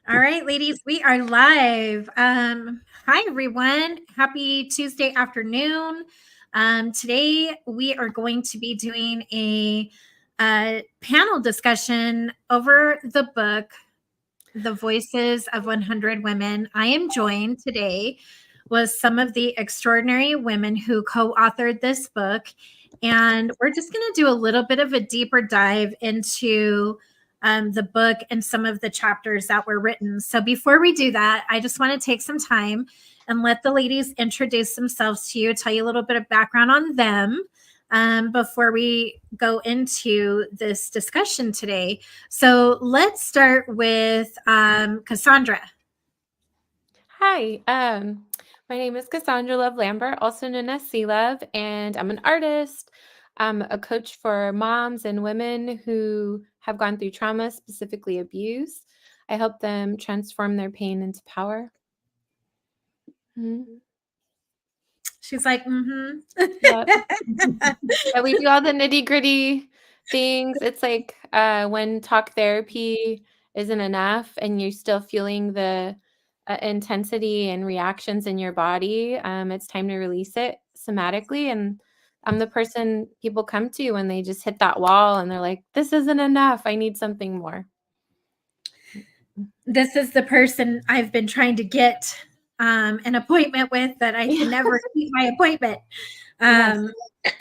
All right, ladies, we are live. Hi, everyone. Happy Tuesday afternoon. Today, we are going to be doing a panel discussion over the book, The Voices of 100 Women. I am joined today with some of the extraordinary women who co authored this book. And we're just going to do a little bit of a deeper dive into the book and some of the chapters that were written. So before we do that, I just want to take some time and let the ladies introduce themselves to you, tell you a little bit of background on them before we go into this discussion today. So let's start with Cassandra. Hi, my name is Cassandra Love Lambert, also known as C Love, and I'm an artist. I'm a coach for moms and women who have gone through trauma, specifically abuse. I help them transform their pain into power. Mhm. She's like, mm-hmm. Yep. Yeah, we do all the nitty-gritty things. It's like when talk therapy isn't enough and you're still feeling the intensity and reactions in your body, it's time to release it somatically. And I'm the person people come to when they just hit that wall and they're like, this isn't enough. I need something more. This is the person I've been trying to get an appointment with that I can never keep my appointment. Yes.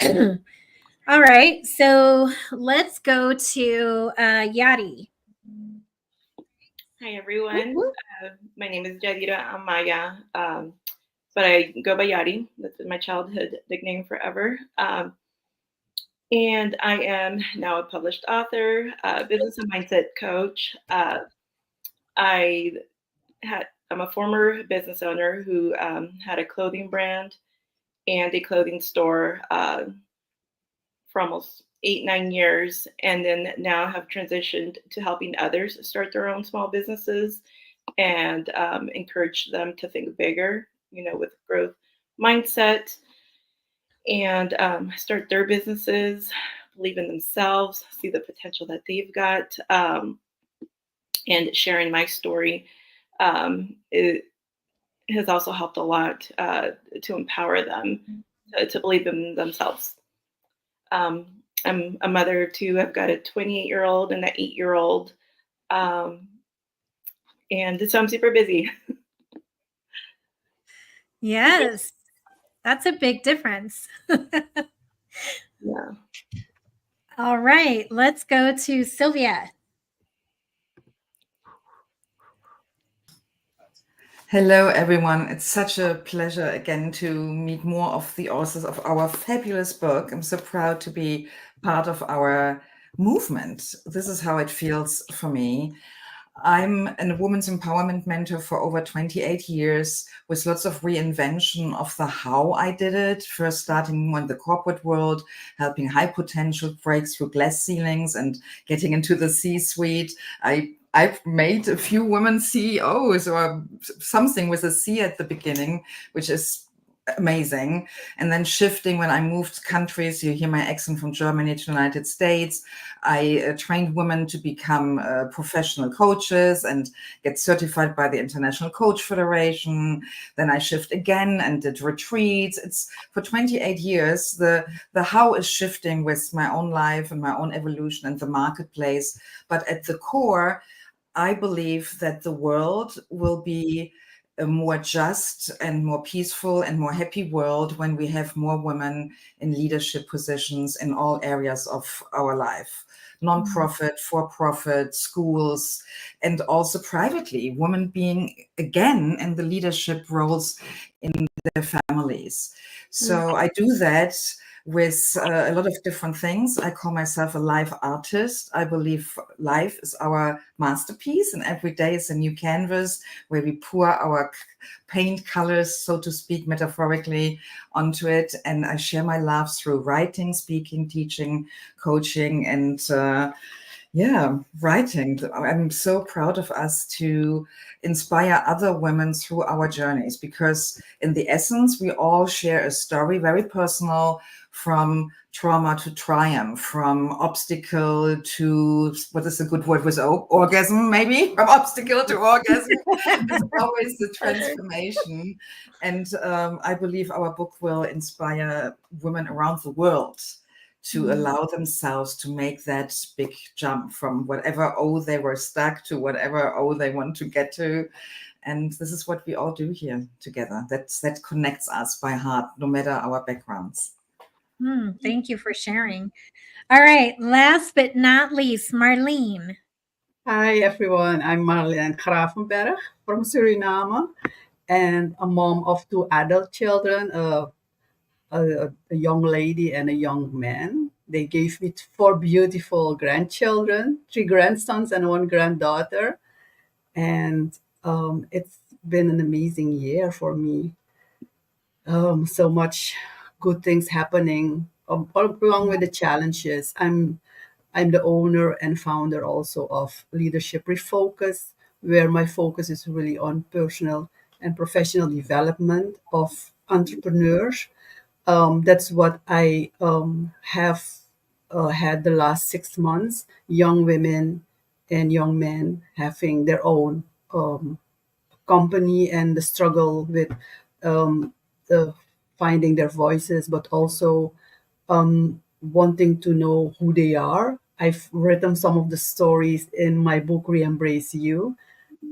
Um, all right, so let's go to Yadi. Hi, everyone. Woo-woo. My name is Jadira Amaya, but I go by Yadi. That's been my childhood nickname forever. And I am now a published author, business and mindset coach. I I'm a former business owner who had a clothing brand and a clothing store for almost 8, 9 years, and then now have transitioned to helping others start their own small businesses and encourage them to think bigger, with growth mindset and start their businesses, believe in themselves, see the potential that they've got, and sharing my story. It has also helped a lot to empower them to believe in themselves. Um, I'm a mother of two. I've got a 28-year-old and an 8-year-old. Um, and so I'm super busy. Yes, that's a big difference. Yeah. All right, let's go to Sylvia. Hello, everyone. It's such a pleasure again to meet more of the authors of our fabulous book. I'm so proud to be part of our movement. This is how it feels for me. I'm a women's empowerment mentor for over 28 years with lots of reinvention of the how I did it. First starting in the corporate world, helping high potential breaks through glass ceilings and getting into the C-suite. I've made a few women CEOs or something with a C at the beginning, which is amazing. And then shifting when I moved countries, you hear my accent, from Germany to the United States. I trained women to become professional coaches and get certified by the International Coach Federation. Then I shift again and did retreats. It's for 28 years. The how is shifting with my own life and my own evolution and the marketplace. But at the core, I believe that the world will be a more just and more peaceful and more happy world when we have more women in leadership positions in all areas of our life. Non-profit, for-profit, schools, and also privately, women being again in the leadership roles in their families. So I do that with a lot of different things. I call myself a life artist. I believe life is our masterpiece, and every day is a new canvas where we pour our paint colors, so to speak, metaphorically onto it. And I share my love through writing, speaking, teaching, coaching, and writing. I'm so proud of us to inspire other women through our journeys, because in the essence, we all share a story, very personal, from trauma to triumph, from obstacle to, what is a good word with orgasm, maybe? From obstacle to orgasm. It's always the transformation. And I believe our book will inspire women around the world to allow themselves to make that big jump from whatever they were stuck to whatever they want to get to. And this is what we all do here together. That connects us by heart, no matter our backgrounds. Thank you for sharing. All right, last but not least, Marlene. Hi, everyone. I'm Marlene Gravenberg from Suriname and a mom of 2 adult children, a young lady and a young man. They gave me 4 beautiful grandchildren, 3 grandsons and 1 granddaughter. And it's been an amazing year for me. So much good things happening along with the challenges. I'm the owner and founder also of Leadership Refocus, where my focus is really on personal and professional development of entrepreneurs. That's what I have had the last 6 months, young women and young men having their own company and the struggle with the finding their voices, but also wanting to know who they are. I've written some of the stories in my book, Re-Embrace You.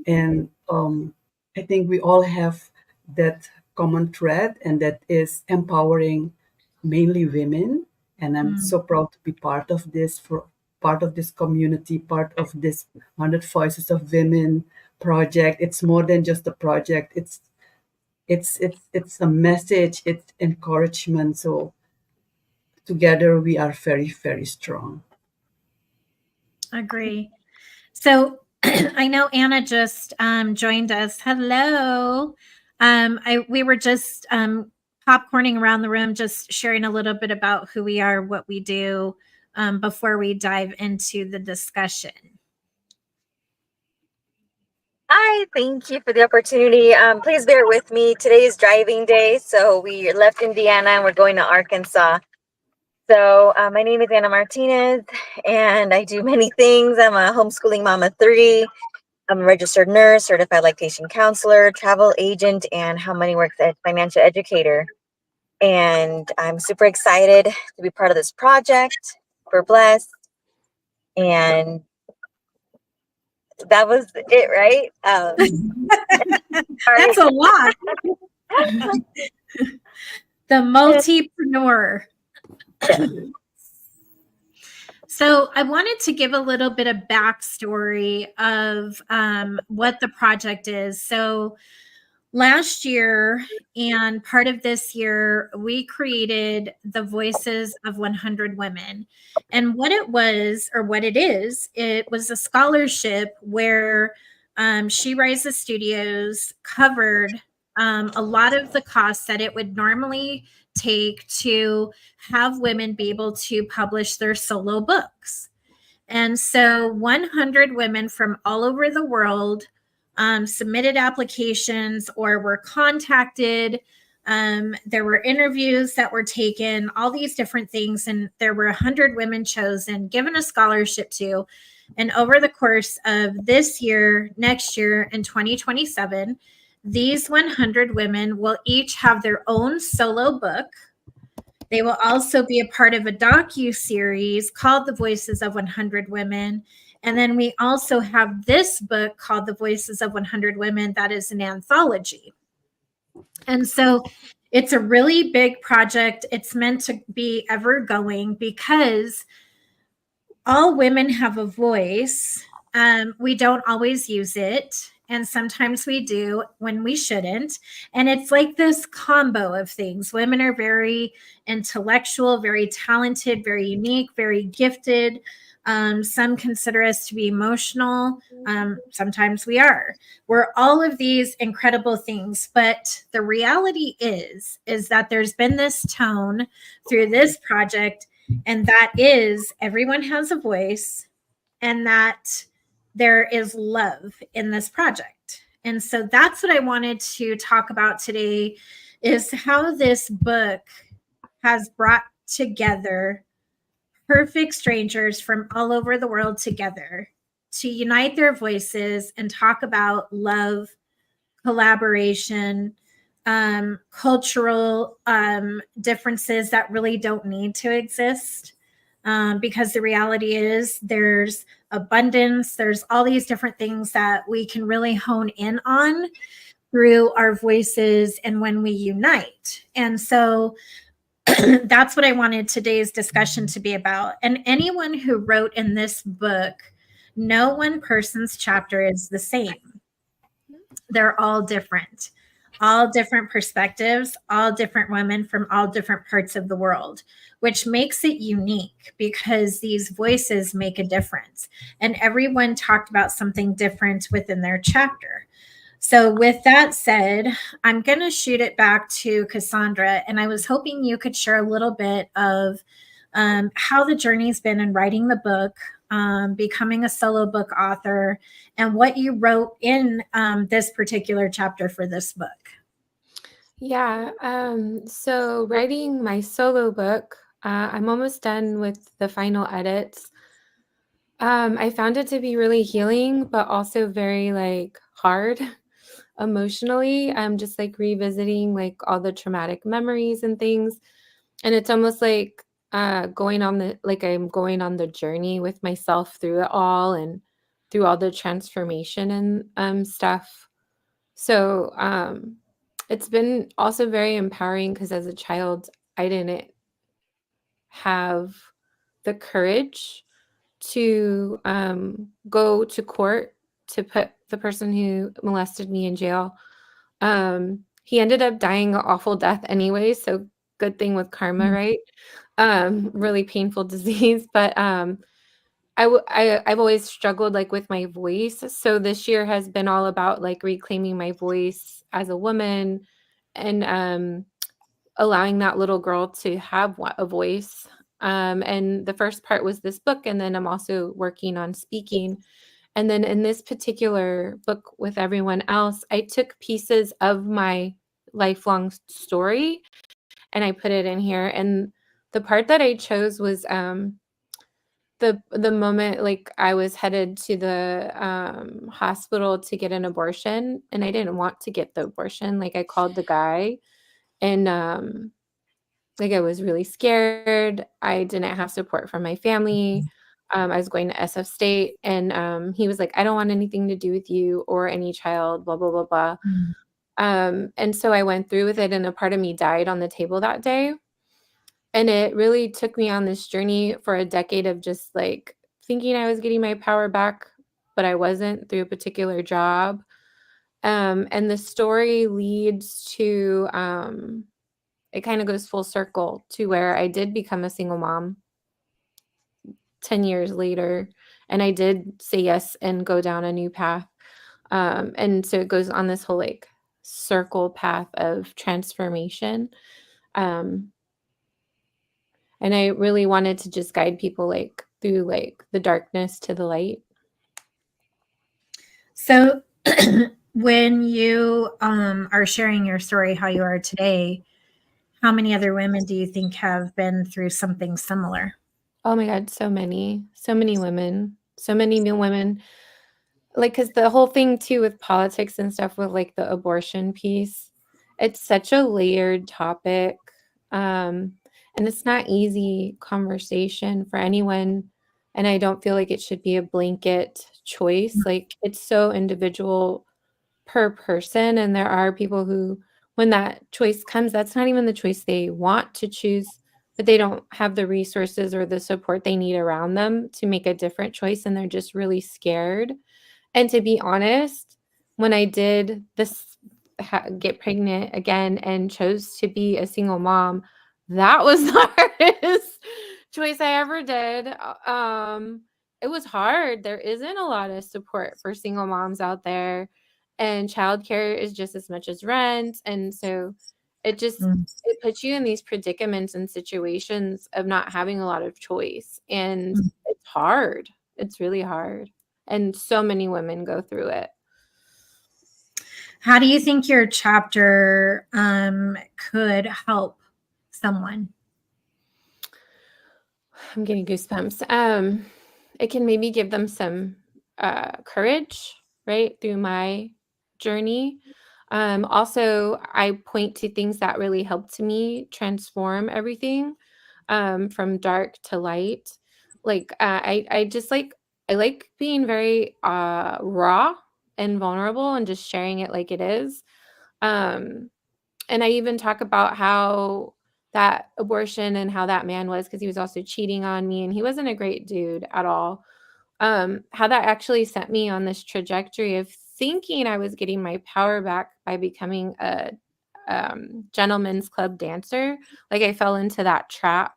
And I think we all have that common thread, and that is empowering mainly women. And I'm so proud to be part of this, for part of this community, part of this 100 Voices of Women project. It's more than just a project. It's a message. It's encouragement. So together we are very, very strong. Agree. So I know Anna just joined us. Hello. We were just popcorning around the room, just sharing a little bit about who we are, what we do, before we dive into the discussion. Hi, thank you for the opportunity. Please bear with me. Today is driving day, so we left Indiana and we're going to Arkansas. So my name is Anna Martinez, and I do many things. I'm a homeschooling mom of 3. I'm a registered nurse, certified lactation counselor, travel agent, and How Money Works financial educator. And I'm super excited to be part of this project. We're blessed. And that was it, right? That's a lot. The multipreneur. So I wanted to give a little bit of backstory of what the project is. So last year and part of this year, we created the Voices of 100 Women. And what it was, or what it is, it was a scholarship where She Rises Studios covered a lot of the costs that it would normally take to have women be able to publish their solo books. And so 100 women from all over the world submitted applications or were contacted. There were interviews that were taken, all these different things. And there were 100 women chosen, given a scholarship to. And over the course of this year, next year, and 2027, these 100 women will each have their own solo book. They will also be a part of a docu-series called The Voices of 100 Women. And then we also have this book called The Voices of 100 Women that is an anthology. And so it's a really big project. It's meant to be ever going because all women have a voice. We don't always use it. And sometimes we do when we shouldn't. And it's like this combo of things. Women are very intellectual, very talented, very unique, very gifted. Some consider us to be emotional. Sometimes we are. We're all of these incredible things. But the reality is that there's been this tone through this project, and that is everyone has a voice, and that there is love in this project. And so that's what I wanted to talk about today, is how this book has brought together, perfect strangers from all over the world together, to unite their voices and talk about love, collaboration, cultural differences that really don't need to exist. Because the reality is there's abundance, there's all these different things that we can really hone in on through our voices and when we unite. And so that's what I wanted today's discussion to be about. And anyone who wrote in this book, no one person's chapter is the same. They're all different perspectives, all different women from all different parts of the world, which makes it unique because these voices make a difference. And everyone talked about something different within their chapter. So, with that said, I'm going to shoot it back to Cassandra. And I was hoping you could share a little bit of how the journey's been in writing the book, becoming a solo book author, and what you wrote in this particular chapter for this book. Yeah. So writing my solo book, I'm almost done with the final edits. I found it to be really healing, but also very like hard emotionally. I'm just like revisiting like all the traumatic memories and things. And it's almost like going on the like I'm going on the journey with myself through it all and through all the transformation and stuff. So it's been also very empowering because as a child, I didn't have the courage to go to court to put the person who molested me in jail. He ended up dying an awful death anyway, so good thing with karma, right? Really painful disease, but I've always struggled like with my voice. So this year has been all about like reclaiming my voice as a woman and allowing that little girl to have a voice. And the first part was this book, and then I'm also working on speaking. And then in this particular book with everyone else, I took pieces of my lifelong story and I put it in here. And the part that I chose was the moment like I was headed to the hospital to get an abortion, and I didn't want to get the abortion. Like I called the guy, and like I was really scared. I didn't have support from my family. I was going to SF State, and he was like, "I don't want anything to do with you or any child." Blah blah blah blah. And so I went through with it, and a part of me died on the table that day. And it really took me on this journey for a decade of just like thinking I was getting my power back, but I wasn't through a particular job. And the story leads to it kind of goes full circle to where I did become a single mom 10 years later. And I did say yes and go down a new path. And so it goes on this whole like circle path of transformation. And I really wanted to just guide people like through like the darkness to the light. So, when you are sharing your story, how you are today, how many other women do you think have been through something similar? Oh my God, so many women, so many new women. Like, because the whole thing too with politics and stuff with like the abortion piece, it's such a layered topic. And it's not easy conversation for anyone. And I don't feel like it should be a blanket choice. Like it's so individual per person. And there are people who, when that choice comes, that's not even the choice they want to choose, but they don't have the resources or the support they need around them to make a different choice. And they're just really scared. And to be honest, when I did this, get pregnant again and chose to be a single mom, that was the hardest choice I ever did. It was hard. There isn't a lot of support for single moms out there, and childcare is just as much as rent. And so it just it puts you in these predicaments and situations of not having a lot of choice, and it's hard. It's really hard. And so many women go through it. How do you think your chapter could help someone? I'm getting goosebumps. It can maybe give them some courage, right, through my journey. Also, I point to things that really helped me transform everything from dark to light. Like I just I like being very raw and vulnerable and just sharing it like it is. Um, and I even talk about how that abortion and how that man was, because he was also cheating on me and he wasn't a great dude at all. How that actually sent me on this trajectory of thinking I was getting my power back by becoming a gentleman's club dancer. Like I fell into that trap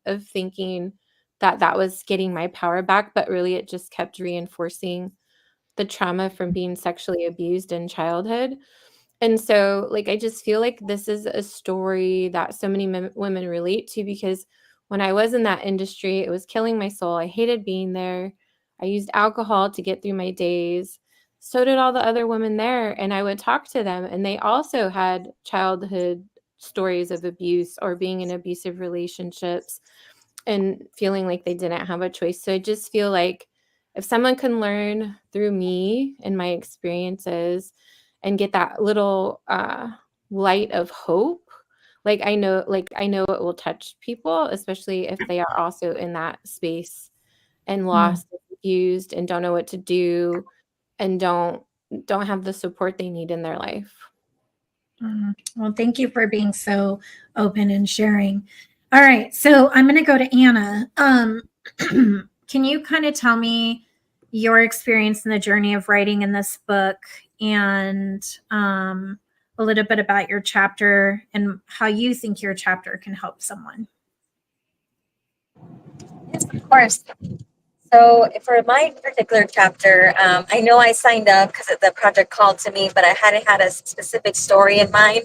of thinking that that was getting my power back, but really it just kept reinforcing the trauma from being sexually abused in childhood. And so, like, I just feel like this is a story that so many women relate to, because when I was in that industry, it was killing my soul. I hated being there. I used alcohol to get through my days. So did all the other women there. And I would talk to them, and they also had childhood stories of abuse or being in abusive relationships and feeling like they didn't have a choice. So I just feel like if someone can learn through me and my experiences and get that little light of hope, I know it will touch people, especially if they are also in that space and lost, and confused, and don't know what to do, and don't have the support they need in their life. Well, thank you for being so open and sharing. All right, so I'm going to go to Anna. Can you kind of tell me your experience in the journey of writing in this book, and a little bit about your chapter and how you think your chapter can help someone? Yes, of course. So for my particular chapter, I know I signed up because the project called to me, but I hadn't had a specific story in mind.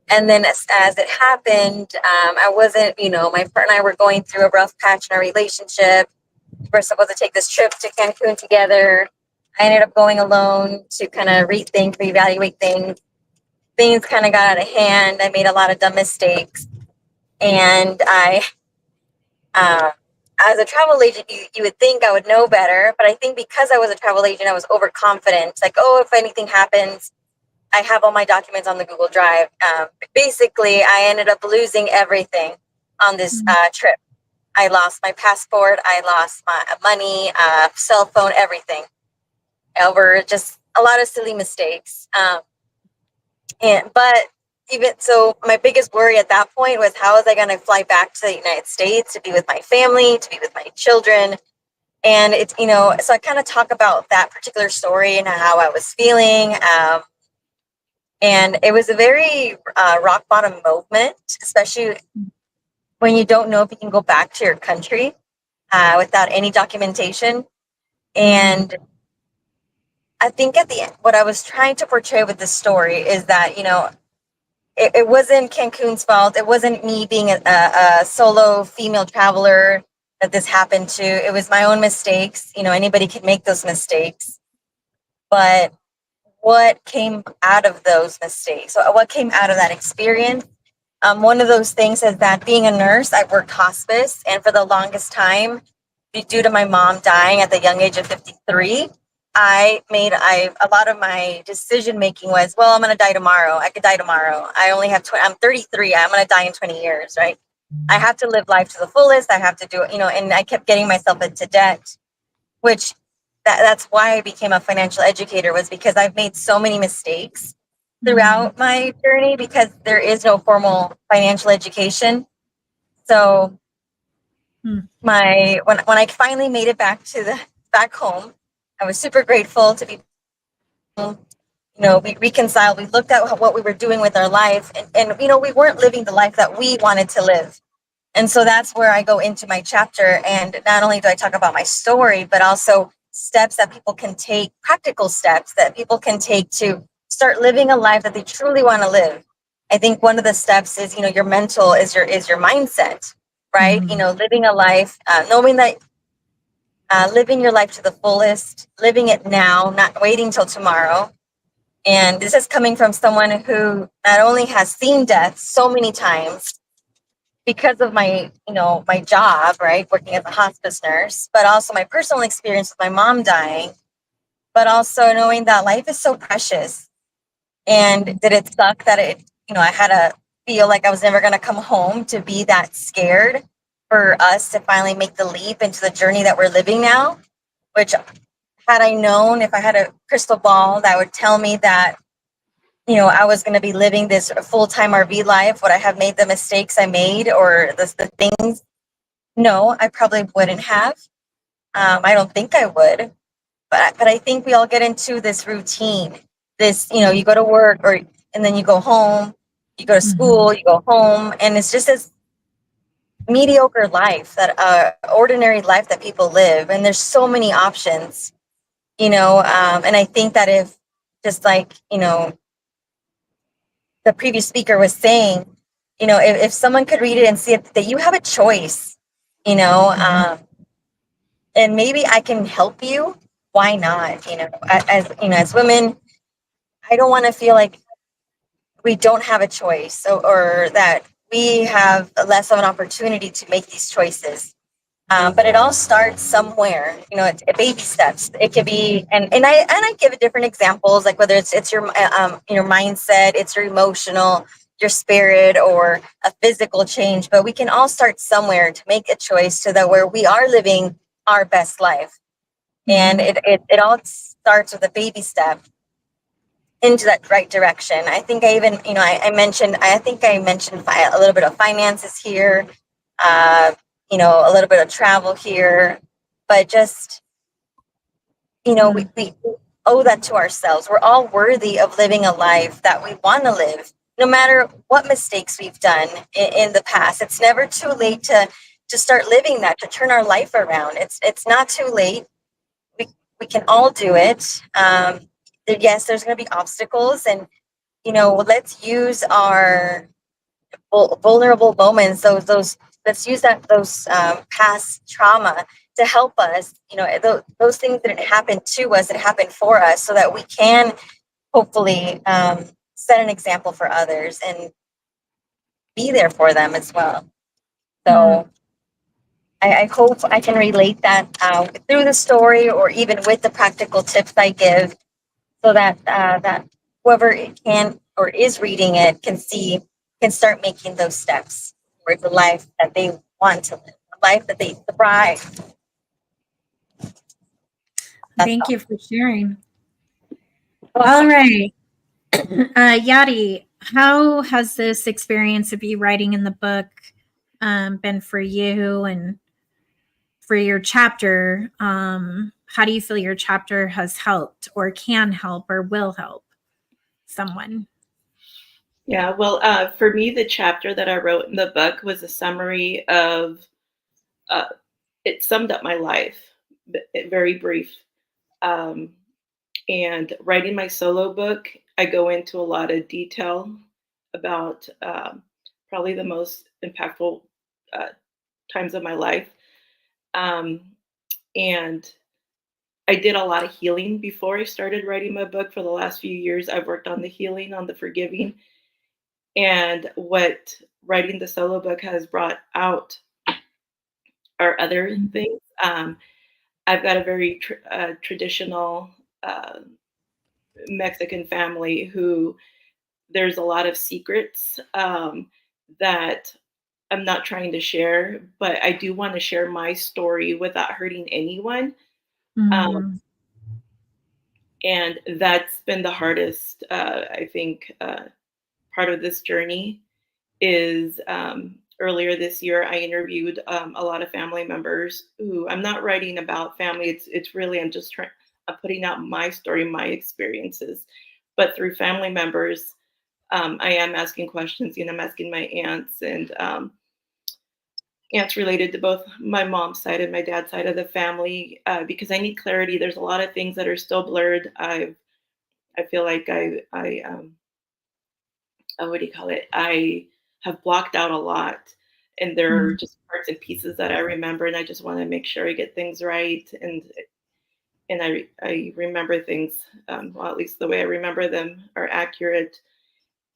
And then as it happened, I wasn't, my partner and I were going through a rough patch in our relationship. We're supposed to take this trip to Cancun together. I ended up going alone to kind of rethink, reevaluate things. Things kind of got out of hand. I made a lot of dumb mistakes. And as a travel agent, you would think I would know better. But I think because I was a travel agent, I was overconfident. Like, oh, if anything happens, I have all my documents on the Google Drive. Basically, I ended up losing everything on this trip. I lost my passport. I lost my money, cell phone, everything over just a lot of silly mistakes. But even so, my biggest worry at that point was, how was I going to fly back to the United States to be with my family, to be with my children? And it's, so I kind of talk about that particular story and how I was feeling. And it was a very rock bottom moment, especially when you don't know if you can go back to your country without any documentation. And I think at the end, what I was trying to portray with this story is that, it wasn't Cancun's fault. It wasn't me being a solo female traveler that this happened to. It was my own mistakes. Anybody can make those mistakes. But what came out of those mistakes? So what came out of that experience? One of those things is that being a nurse, I worked hospice, and for the longest time, due to my mom dying at the young age of 53, a lot of my decision making was, well, I'm going to die tomorrow. I could die tomorrow. I'm 33. I'm going to die in 20 years, right? I have to live life to the fullest. I have to do it, and I kept getting myself into debt, which that's why I became a financial educator, was because I've made so many mistakes throughout my journey because there is no formal financial education. So when I finally made it back home, I was super grateful to be, we reconciled. We looked at what we were doing with our life, and we weren't living the life that we wanted to live. And so that's where I go into my chapter. And not only do I talk about my story, but also steps that people can take, practical steps that people can take to start living a life that they truly want to live. I think one of the steps is, your mental is your mindset, right? Living a life, knowing that living your life to the fullest, living it now, not waiting till tomorrow. And this is coming from someone who not only has seen death so many times, because of my, my job, right, working as a hospice nurse, but also my personal experience with my mom dying, but also knowing that life is so precious. And did it suck that I had to feel like I was never going to come home, to be that scared for us to finally make the leap into the journey that we're living now, which, had I known, if I had a crystal ball that would tell me that, I was going to be living this full-time RV life, would I have made the mistakes I made, or the things? No, I probably wouldn't have. I don't think I would. But I think we all get into this routine. This, you go to work, and then you go home, you go to school, you go home, and it's just this mediocre life, that ordinary life that people live. And there's so many options, and I think that if, just like, the previous speaker was saying, if someone could read it and see it, that you have a choice, and maybe I can help you. Why not? As women, I don't want to feel like we don't have a choice, or that we have less of an opportunity to make these choices. But it all starts somewhere, it's baby steps. It could be, and I give different examples, like whether it's your mindset, it's your emotional, your spirit, or a physical change. But we can all start somewhere to make a choice, so that where we are living our best life. And it all starts with a baby step into that right direction. I think I even, I think I mentioned a little bit of finances here, a little bit of travel here, but just, we owe that to ourselves. We're all worthy of living a life that we want to live, no matter what mistakes we've done in the past. It's never too late to start living that, to turn our life around. It's not too late. We can all do it. Yes, there's going to be obstacles, and let's use our vulnerable moments, those let's use those past trauma to help us. Those things didn't happen to us, it happened for us, so that we can hopefully set an example for others and be there for them as well. So I hope I can relate that through the story, or even with the practical tips I give, so that whoever can or is reading it can start making those steps towards the life that they want to live, a life that they thrive. Thank you for sharing. All right. Yadi, how has this experience of you writing in the book been for you, and for your chapter? How do you feel your chapter has helped, or can help, or will help someone? Yeah, well, for me, the chapter that I wrote in the book was a summary of, it summed up my life, very brief. And writing my solo book, I go into a lot of detail about probably the most impactful times of my life. And I did a lot of healing before I started writing my book. For the last few years, I've worked on the healing, on the forgiving. And what writing the solo book has brought out are other things. I've got a very traditional Mexican family who there's a lot of secrets that I'm not trying to share, but I do want to share my story without hurting anyone. And that's been the hardest, I think, part of this journey is earlier this year, I interviewed a lot of family members who I'm not writing about family. It's really, I'm putting out my story, my experiences, but through family members, I am asking questions. I'm asking my aunts and aunts related to both my mom's side and my dad's side of the family, because I need clarity. There's a lot of things that are still blurred. I feel like what do you call it? I have blocked out a lot, and there are just parts and pieces that I remember, and I just want to make sure I get things right, and I remember things, well, at least the way I remember them are accurate,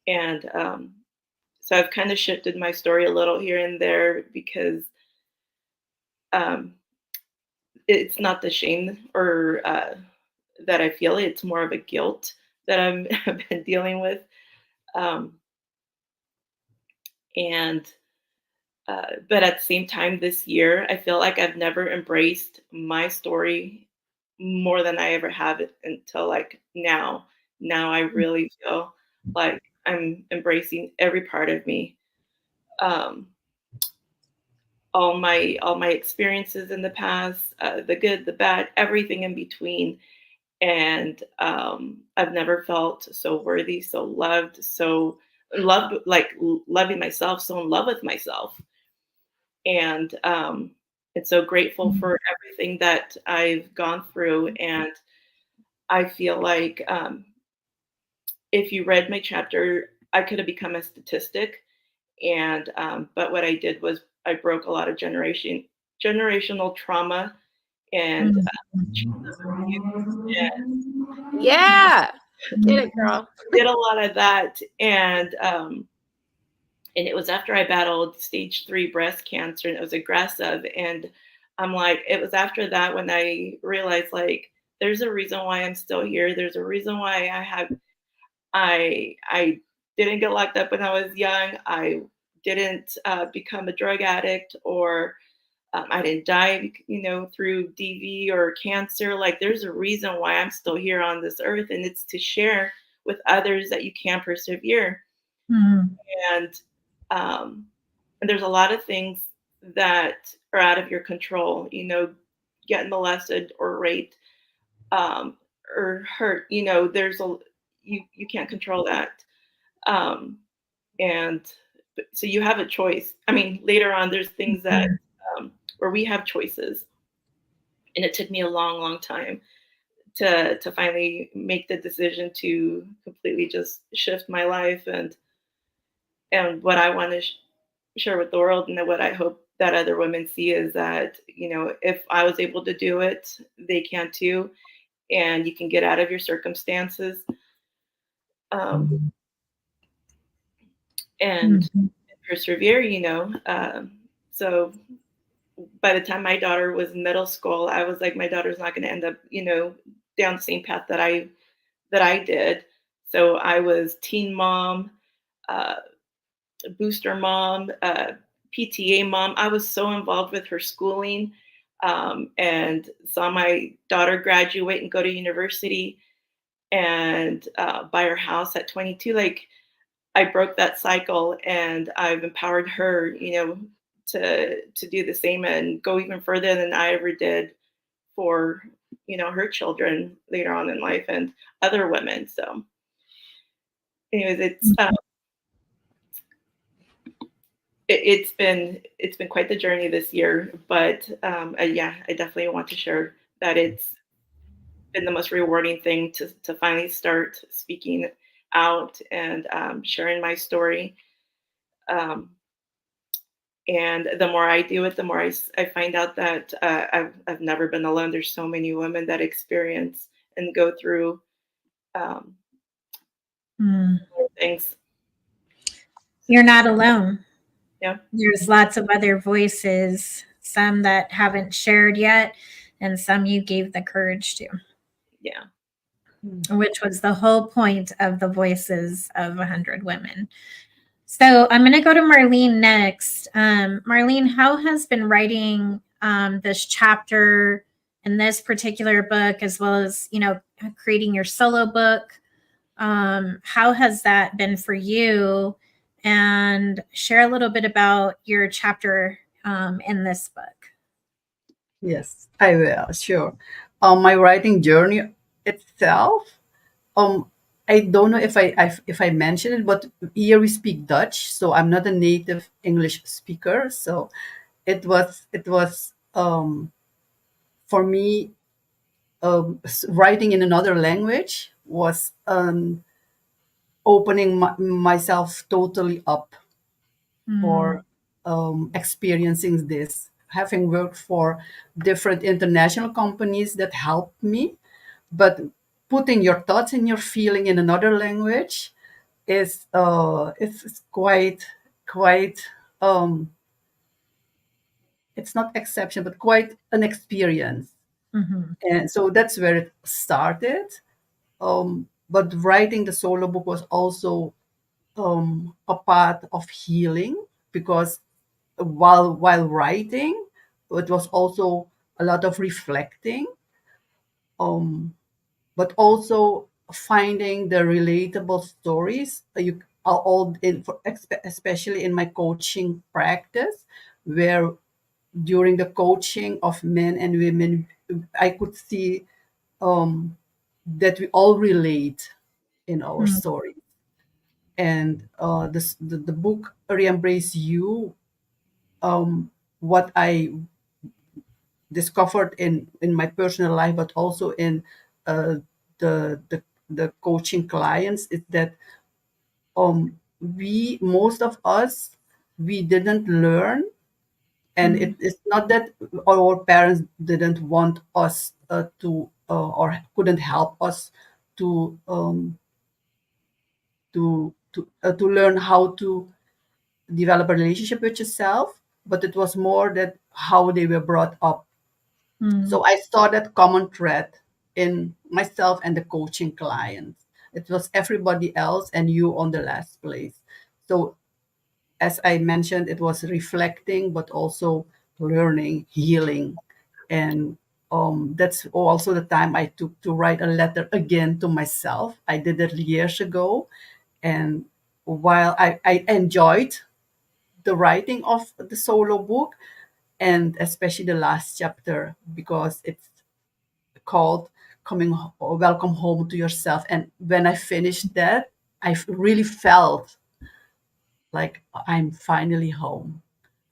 and So I've kind of shifted my story a little here and there because um, it's not the shame or that I feel. It's more of a guilt that I've been dealing with. Um, and but at the same time, this year, I feel like I've never embraced my story more than I ever have it until like now. Now I really feel like I'm embracing every part of me. Um, all my experiences in the past, the good, the bad, everything in between. And I've never felt so worthy, so loved, so loved, like loving myself, so in love with myself. And so grateful for everything that I've gone through. And I feel like if you read my chapter, I could have become a statistic. And but what I did was I broke a lot of generational trauma and Yeah. Get it, girl. did a lot of that. And it was after I battled stage 3 breast cancer, and it was aggressive. And I'm like, it was after that when I realized, like, there's a reason why I'm still here. There's a reason why I didn't get locked up when I was young. I didn't become a drug addict, or I didn't die, through DV or cancer. Like, there's a reason why I'm still here on this earth, and it's to share with others that you can persevere. Mm. And um, and there's a lot of things that are out of your control. Getting molested or raped, or hurt. There's a you can't control that. Um, and so you have a choice. I mean, later on, there's things that where we have choices, and it took me a long, long time to finally make the decision to completely just shift my life and what I want to share with the world, and what I hope that other women see is that, if I was able to do it, they can too, and you can get out of your circumstances, and persevere. So by the time my daughter was in middle school, I was like, my daughter's not going to end up, down the same path that I did. So I was teen mom, uh, booster mom, PTA mom. I was so involved with her schooling, and saw my daughter graduate and go to university, and buy her house at 22. Like, I broke that cycle, and I've empowered her, to do the same and go even further than I ever did for, her children later on in life and other women. So, anyways, it's been quite the journey this year, but yeah, I definitely want to share that it's been the most rewarding thing to finally start speaking out and sharing my story. Um, and the more I do it, the more I find out that I've never been alone. There's so many women that experience and go through um, things. You're not alone. Yeah. There's lots of other voices, some that haven't shared yet, and some you gave the courage to, Yeah. which was the whole point of the Voices of 100 Women. So I'm going to go to Marlene next. Marlene, how has been writing this chapter in this particular book, as well as, creating your solo book? How has that been for you? And share a little bit about your chapter in this book. Yes, I will. Sure. My writing journey itself. Um, I don't know if I mentioned it, but here we speak Dutch, so I'm not a native English speaker. So it was for me, writing in another language was opening myself totally up for experiencing this. Having worked for different international companies that helped me, but putting your thoughts and your feeling in another language is it's quite quite it's not exception, but quite an experience. And so that's where it started. But writing the solo book was also a part of healing, because while writing, it was also a lot of reflecting, but also finding the relatable stories. You are all in, especially in my coaching practice, where during the coaching of men and women, I could see that we all relate in our story. And the book Re-Embrace You, what I discovered in my personal life, but also in uh, the coaching clients, is that we most of us, we didn't learn, and it's not that our parents didn't want us or couldn't help us to to learn how to develop a relationship with yourself, but it was more that how they were brought up. So I saw that common thread in myself and the coaching clients. It was everybody else and you on the last place. So as I mentioned, it was reflecting, but also learning, healing. And that's also the time I took to write a letter again to myself. I did it years ago. And while I enjoyed the writing of the solo book, and especially the last chapter, because it's called Welcome Home to Yourself. And when I finished that, really felt like I'm finally home.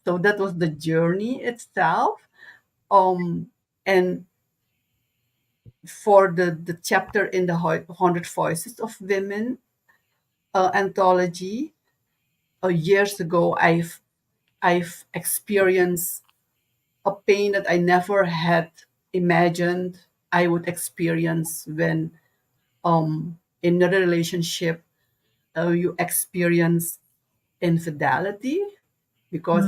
So that was the journey itself. Um, and for the chapter in the 100 Voices of Women anthology, years ago, I've experienced a pain that I never had imagined I would experience when in a relationship you experience infidelity, because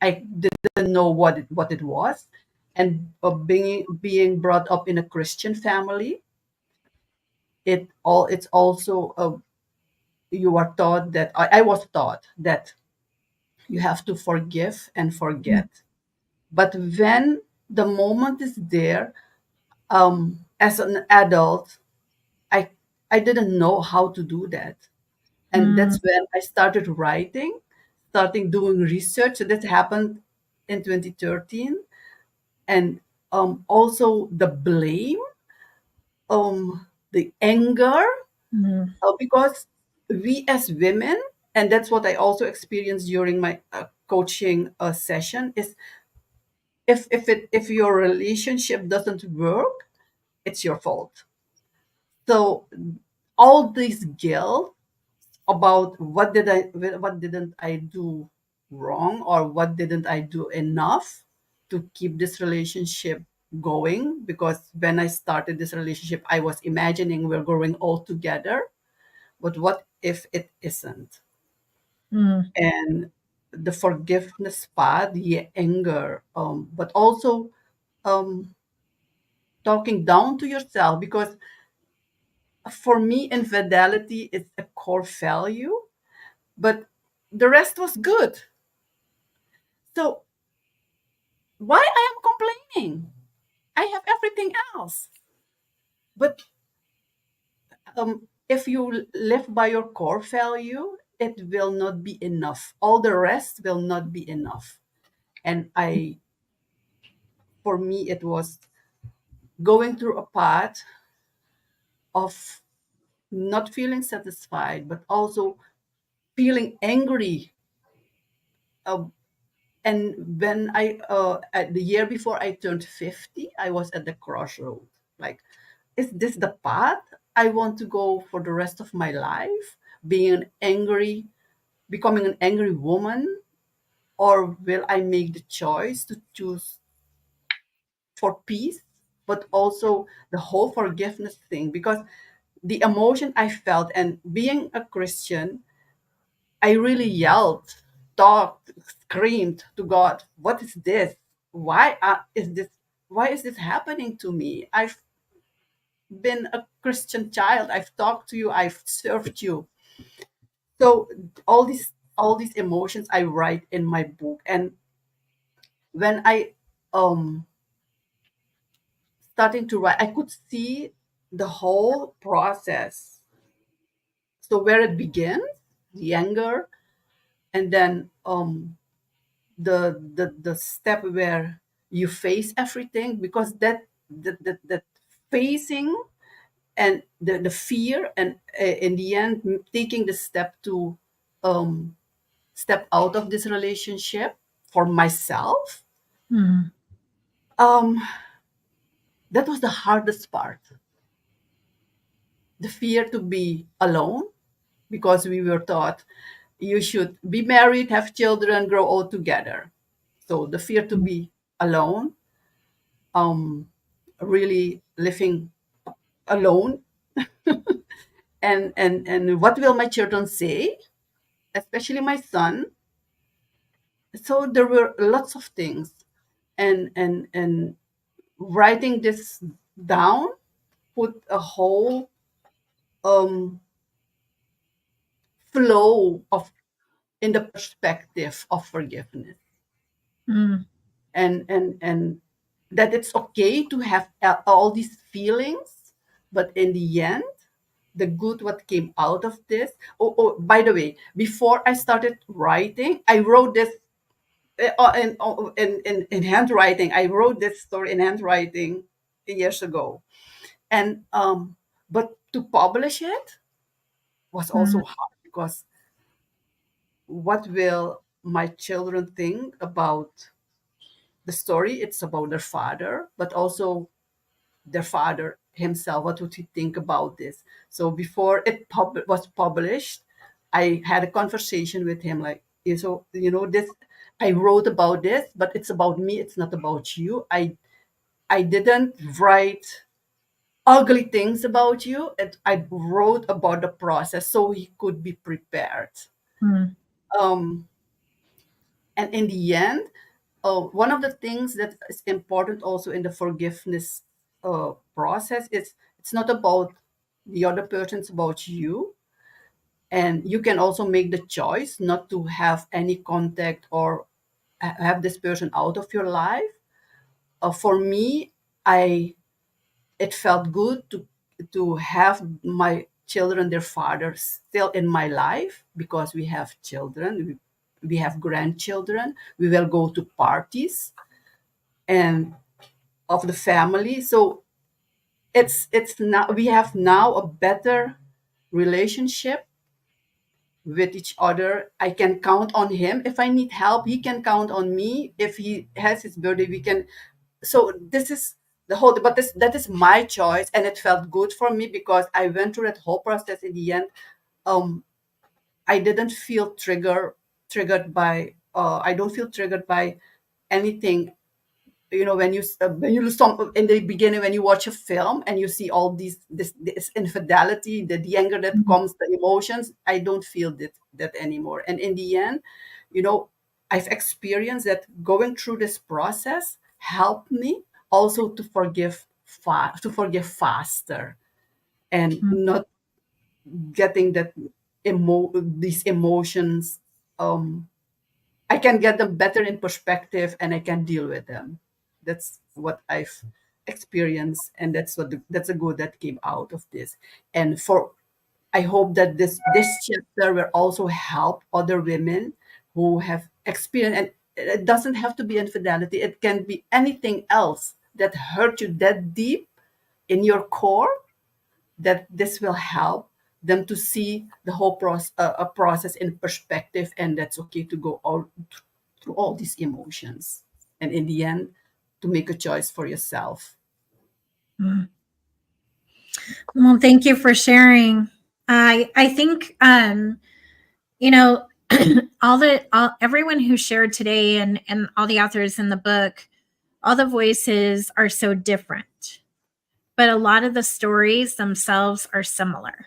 I didn't know what it was, and being brought up in a Christian family, it's also you are taught that I was taught that you have to forgive and forget. But when the moment is there, as an adult, I I didn't know how to do that, and that's when I started writing, starting doing research. So that happened in 2013, and also the blame, the anger, because we as women, and that's what I also experienced during my coaching session, is if your relationship doesn't work, it's your fault. So all this guilt about what didn't I do wrong, or what didn't I do enough to keep this relationship going, because when I started this relationship I was imagining we're growing all together, but what if it isn't? And the forgiveness part, the anger, but also um, talking down to yourself, because for me infidelity is a core value, but the rest was good. So why I am complaining? I have everything else. But if you live by your core value, it will not be enough. All the rest will not be enough. And for me, it was going through a path of not feeling satisfied, but also feeling angry. Uh, and when at the year before I turned 50, I was at the crossroad. Like, is this the path I want to go for the rest of my life? Becoming an angry woman, or will I make the choice to choose for peace, but also the whole forgiveness thing? Because the emotion I felt, and being a Christian, I really yelled, talked, screamed to God, "What is this? Why is this? Why is this happening to me? I've been a Christian child. I've talked to you. I've served you." So all these emotions I write in my book, and when I um starting to write, I could see the whole process. So where it begins, the anger, and then the step where you face everything, because that facing and the fear, and in the end taking the step to um step out of this relationship for myself, Mm. um that was the hardest part. The fear to be alone, because we were taught you should be married, have children, grow old together. So the fear to be alone, um, really living alone, and what will my children say, especially my son. So there were lots of things, and writing this down put a whole um, flow of in the perspective of forgiveness, Mm. and that it's okay to have all these feelings, but in the end, the good what came out of this. Oh, by the way, before I started writing, I wrote this in handwriting. I wrote this story in handwriting years ago, and but to publish it was Mm. also hard, because what will my children think about the story? It's about their father, but also their father himself. What would he think about this? So before it was published, I had a conversation with him, like, so this, I wrote about this, but it's about me. It's not about you. I didn't write ugly things about you. I wrote about the process so he could be prepared. Mm. Um, and in the end, one of the things that is important also in the forgiveness process is it's not about the other person, it's about you. And you can also make the choice not to have any contact or have this person out of your life. For me, I it felt good to have my children, their father, still in my life, because we have children, we have grandchildren, we will go to parties and of the family. So it's now we have now a better relationship with each other. I can count on him if I need help. He can count on me if he has his birthday. We can. So this is the whole. But that is my choice, and it felt good for me because I went through that whole process. In the end, um, I didn't feel triggered by. I don't feel triggered by anything. When you some in the beginning, when you watch a film and you see all this infidelity, the anger that Mm. comes, the emotions, I don't feel that anymore. And in the end, you know I've experienced that going through this process helped me also to forgive faster, and Mm. not getting these emotions. I can get them better in perspective, and I can deal with them. That's what I've experienced, and that's a good that came out of this. And for I hope that this chapter will also help other women who have experienced, and it doesn't have to be infidelity. It can be anything else that hurt you that deep in your core, that this will help them to see the whole process in perspective, and that's okay to go all through all these emotions, and in the end, to make a choice for yourself. Mm. Well, thank you for sharing. I think you know all everyone who shared today, and all the authors in the book, all the voices are so different, but a lot of the stories themselves are similar.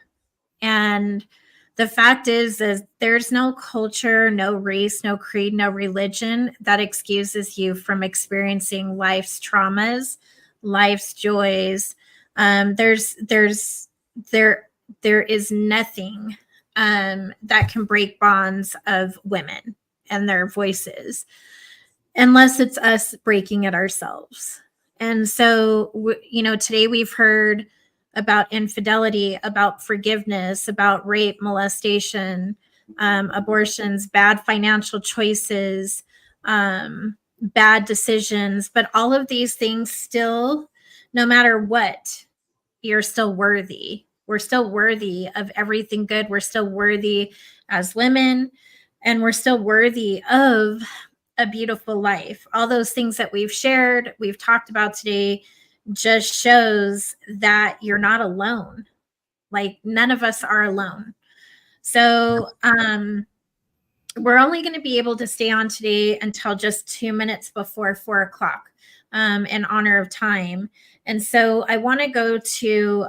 And The fact is there's no culture, no race, no creed, no religion that excuses you from experiencing life's traumas, life's joys. There is nothing that can break bonds of women and their voices unless it's us breaking it ourselves. And so, today we've heard about infidelity, about forgiveness, about rape, molestation, abortions, bad financial choices, bad decisions. But all of these things still, no matter what, you're still worthy. We're still worthy of everything good. We're still worthy as women, and we're still worthy of a beautiful life. All those things that we've shared, we've talked about today, just shows that you're not alone. Like, none of us are alone. So, we're only going to be able to stay on today until just 2 minutes before 4 o'clock, in honor of time. And so I want to go to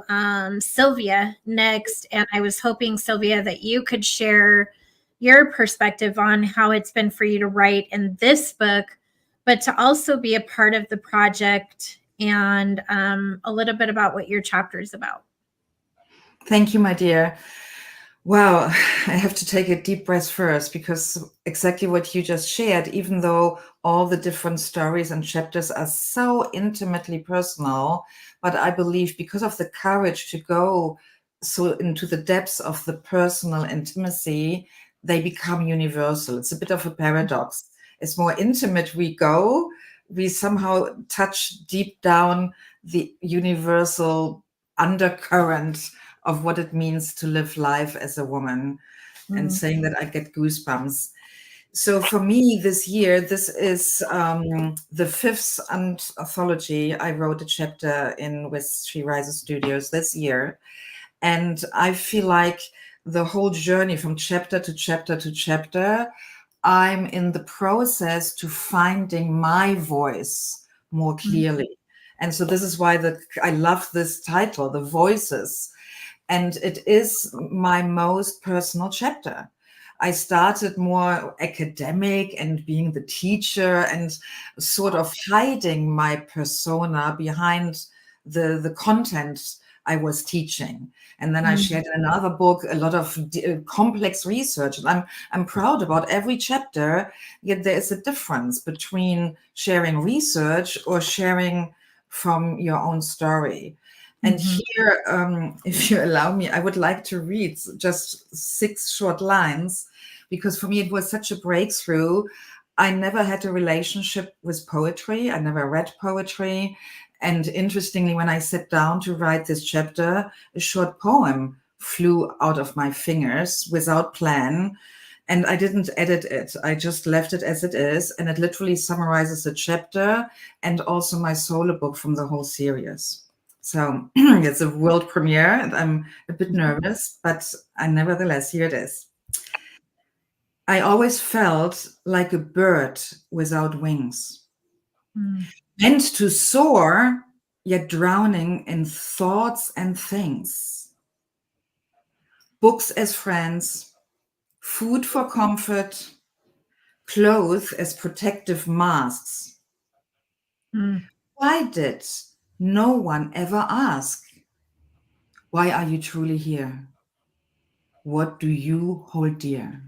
Sylvia next. And I was hoping, Sylvia, that you could share your perspective on how it's been for you to write in this book, but to also be a part of the project, and a little bit about what your chapter is about. Thank you, my dear. Wow, I have to take a deep breath first, because exactly what you just shared, even though all the different stories and chapters are so intimately personal, but I believe because of the courage to go so into the depths of the personal intimacy, they become universal. It's a bit of a paradox. As more intimate we go, we somehow touch deep down the universal undercurrent of what it means to live life as a woman. And saying that, I get goosebumps. So for me this year, this is the fifth anthology. I wrote a chapter in with She Rises Studios this year. And I feel like the whole journey from chapter to chapter to chapter, I'm in the process to finding my voice more clearly. And so this is why I love this title, The Voices. And it is my most personal chapter. I started more academic and being the teacher and sort of hiding my persona behind the content I was teaching. And then I shared in another book a lot of complex research. And I'm proud about every chapter, yet there is a difference between sharing research or sharing from your own story. And here, if you allow me, I would like to read just 6 short lines, because for me it was such a breakthrough. I never had a relationship with poetry. I never read poetry. And interestingly, when I sat down to write this chapter, a short poem flew out of my fingers without plan. And I didn't edit it. I just left it as it is. And it literally summarizes the chapter and also my solo book from the whole series. So it's a world premiere, and I'm a bit nervous, but nevertheless, here it is. I always felt like a bird without wings, meant to soar, yet drowning in thoughts and things. Books as friends, food for comfort, clothes as protective masks. Why did no one ever ask? Why are you truly here? What do you hold dear?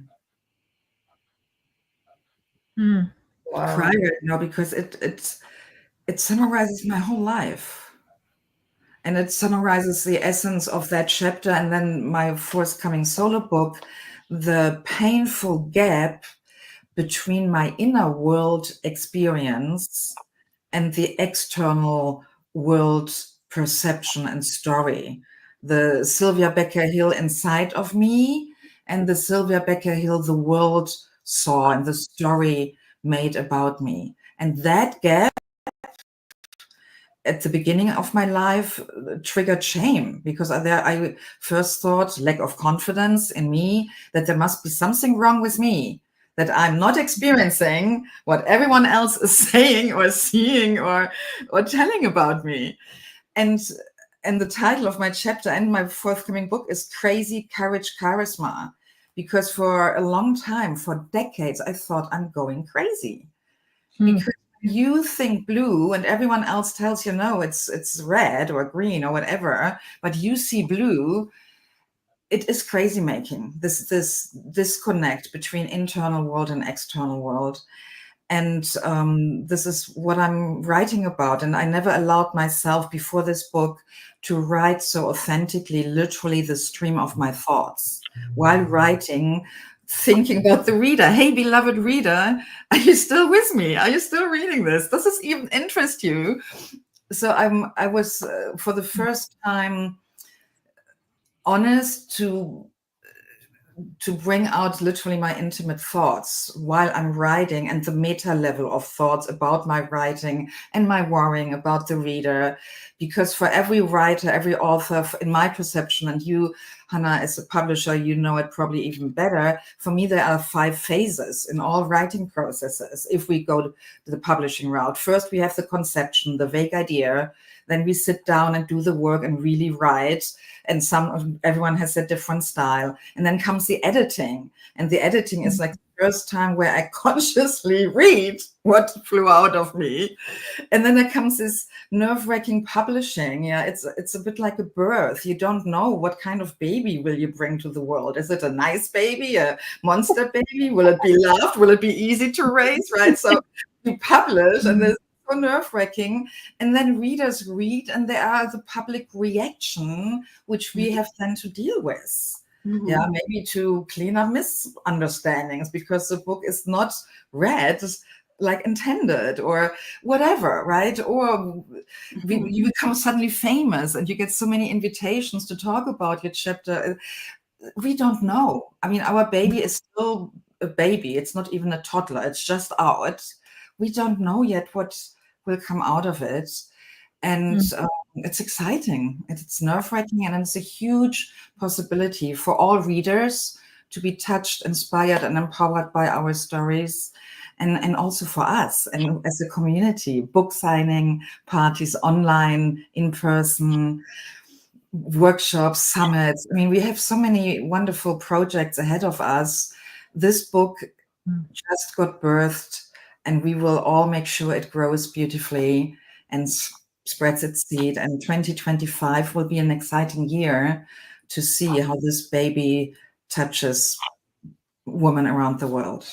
Wow. Cry right now, because it summarizes my whole life. And it summarizes the essence of that chapter. And then my forthcoming solo book, the painful gap between my inner world experience and the external world perception and story. The Sylvia Becker-Hill inside of me and the Sylvia Becker-Hill the world saw and the story made about me. And that gap at the beginning of my life triggered shame, because I first thought lack of confidence in me, that there must be something wrong with me, that I'm not experiencing what everyone else is saying or seeing or telling about me. And and the title of my chapter and my forthcoming book is Crazy Courage Charisma, because for a long time, for decades, I thought I'm going crazy. Because you think blue and everyone else tells you, no, it's red or green or whatever, but you see blue, it is crazy making, this disconnect between internal world and external world. And this is what I'm writing about. And I never allowed myself before this book to write so authentically, literally the stream of my thoughts while writing, thinking about the reader. Hey, beloved reader, are you still with me? Are you still reading this? Does this even interest you? So I was for the first time honest to bring out literally my intimate thoughts while I'm writing, and the meta level of thoughts about my writing and my worrying about the reader. Because for every writer, every author, in my perception, and you, Hannah, as a publisher, you know it probably even better, for me, there are 5 phases in all writing processes. If we go to the publishing route, first we have the conception, the vague idea, then we sit down and do the work and really write. And everyone has a different style. And then comes the editing. And the editing is like the first time where I consciously read what flew out of me. And then there comes this nerve-wracking publishing. Yeah, it's a bit like a birth. You don't know what kind of baby will you bring to the world. Is it a nice baby, a monster baby? Will it be loved? Will it be easy to raise, right? So you publish, and there's so nerve-wracking, and then readers read, and there are the public reaction, which we have then to deal with. Yeah, maybe to clean up misunderstandings, because the book is not read like intended or whatever, right? Or you become suddenly famous and you get so many invitations to talk about your chapter. We don't know. I mean, our baby is still a baby. It's not even a toddler. It's just out. We don't know yet what will come out of it. And it's exciting. It's nerve-wracking, and it's a huge possibility for all readers to be touched, inspired, and empowered by our stories. And also for us, and as a community, book signing parties, online, in person, workshops, summits. I mean, we have so many wonderful projects ahead of us. This book just got birthed, and we will all make sure it grows beautifully and spreads its seed. And 2025 will be an exciting year to see how this baby touches women around the world.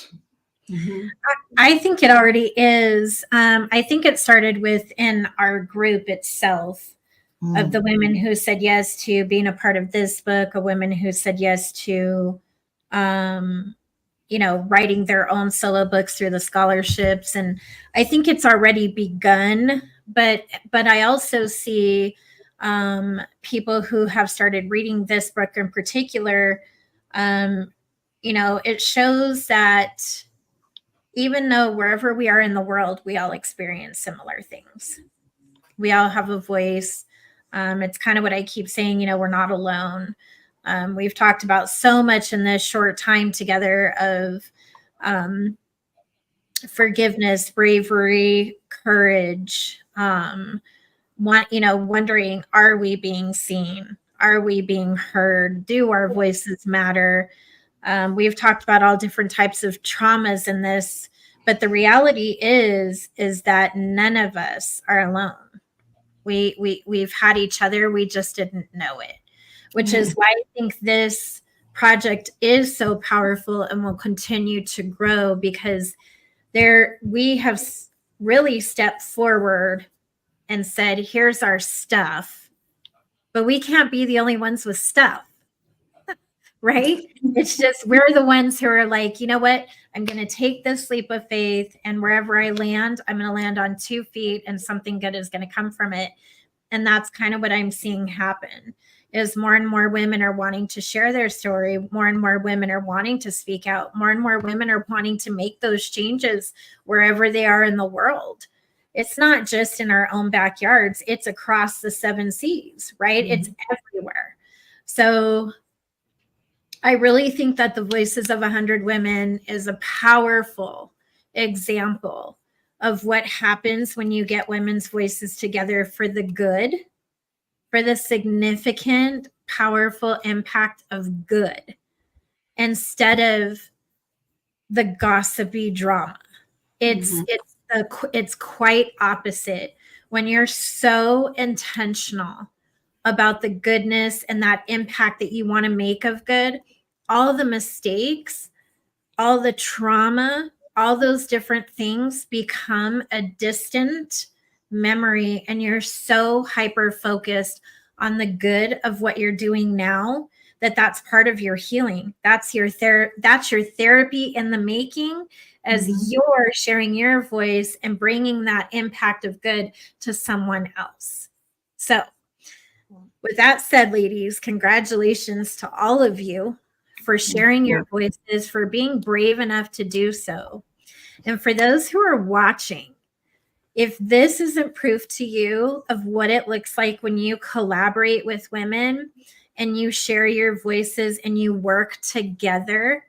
I think it already is. I think it started within our group itself, of the women who said yes to being a part of this book, a women who said yes to, writing their own solo books through the scholarships. And I think it's already begun, but I also see people who have started reading this book in particular. It shows that even though wherever we are in the world, we all experience similar things. We all have a voice. It's kind of what I keep saying, we're not alone. We've talked about so much in this short time together of forgiveness, bravery, courage, wondering, are we being seen? Are we being heard? Do our voices matter? We've talked about all different types of traumas in this, but the reality is that none of us are alone. We've had each other. We just didn't know it, which is why I think this project is so powerful and will continue to grow, because we have really stepped forward and said, here's our stuff, but we can't be the only ones with stuff. Right? It's just, we're the ones who are like, you know what? I'm going to take this leap of faith, and wherever I land, I'm going to land on 2 feet, and something good is going to come from it. And that's kind of what I'm seeing happen, is more and more women are wanting to share their story. More and more women are wanting to speak out. More and more women are wanting to make those changes wherever they are in the world. It's not just in our own backyards. It's across the 7 seas, right? It's everywhere. So I really think that the Voices of 100 Women is a powerful example of what happens when you get women's voices together for the good for the significant, powerful impact of good instead of the gossipy drama. It's quite opposite. When you're so intentional about the goodness and that impact that you want to make of good, all the mistakes, all the trauma, all those different things become a distant memory, and you're so hyper focused on the good of what you're doing now that's part of your healing. That's your therapy in the making, as you're sharing your voice and bringing that impact of good to someone else. So with that said, ladies, congratulations to all of you for sharing your voices, for being brave enough to do so. And for those who are watching, if this isn't proof to you of what it looks like when you collaborate with women and you share your voices and you work together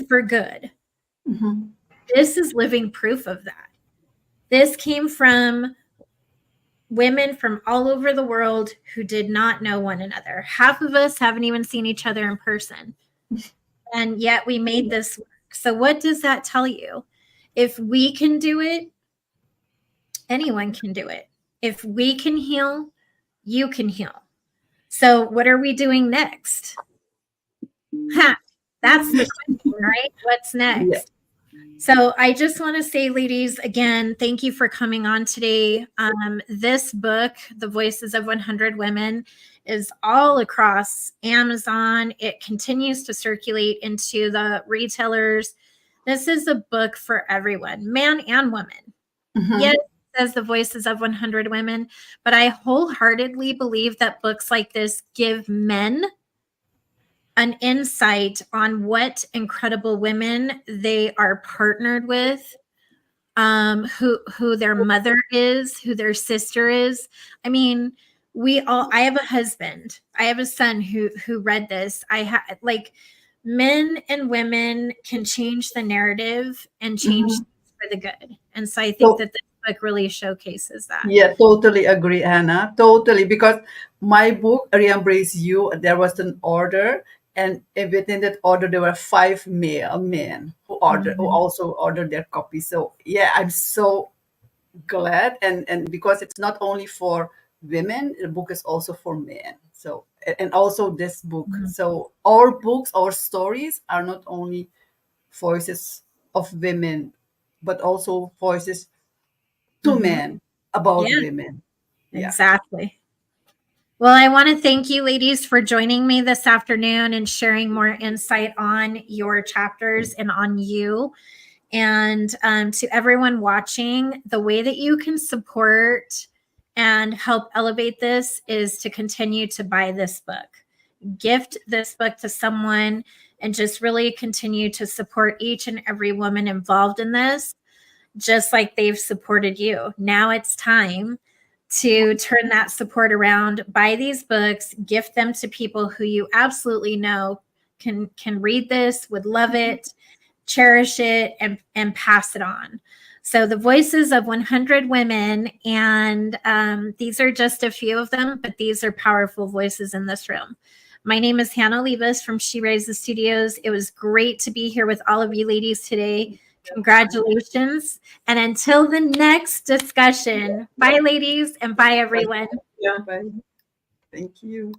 for good, this is living proof of that. This came from women from all over the world who did not know one another. Half of us haven't even seen each other in person. And yet we made this work. So what does that tell you? If we can do it, anyone can do it. If we can heal, you can heal. So what are we doing next? That's the question, right? What's next? Yeah. So I just want to say, ladies, again, thank you for coming on today. This book, The Voices of 100 Women, is all across Amazon. It continues to circulate into the retailers. This is a book for everyone, man and woman. Yes, it says The Voices of 100 Women, but I wholeheartedly believe that books like this give men an insight on what incredible women they are partnered with, who their mother is, who their sister is. I mean, I have a husband, I have a son who read this. Men and women can change the narrative and change for the good. And so I think that this book really showcases that. Yeah, totally agree, Anna. Totally. Because my book, Re-Embrace You, there was an order. And within that order, there were 5 male men who also ordered their copy. So yeah, I'm so glad. And because it's not only for women, the book is also for men. So, and also this book. So our books, our stories are not only voices of women, but also voices to men about women. Yeah. Exactly. Well, I want to thank you, ladies, for joining me this afternoon and sharing more insight on your chapters and on you. And to everyone watching, the way that you can support and help elevate this is to continue to buy this book. Gift this book to someone and just really continue to support each and every woman involved in this, just like they've supported you. Now it's time to turn that support around, buy these books, gift them to people who you absolutely know can read this, would love it, cherish it, and pass it on. So The Voices of 100 Women, and these are just a few of them, but these are powerful voices in this room. My name is Hannah Levis from She Raises Studios. It was great to be here with all of you ladies today. Congratulations. And until the next discussion, bye, ladies, and bye, everyone. Yeah, bye. Thank you.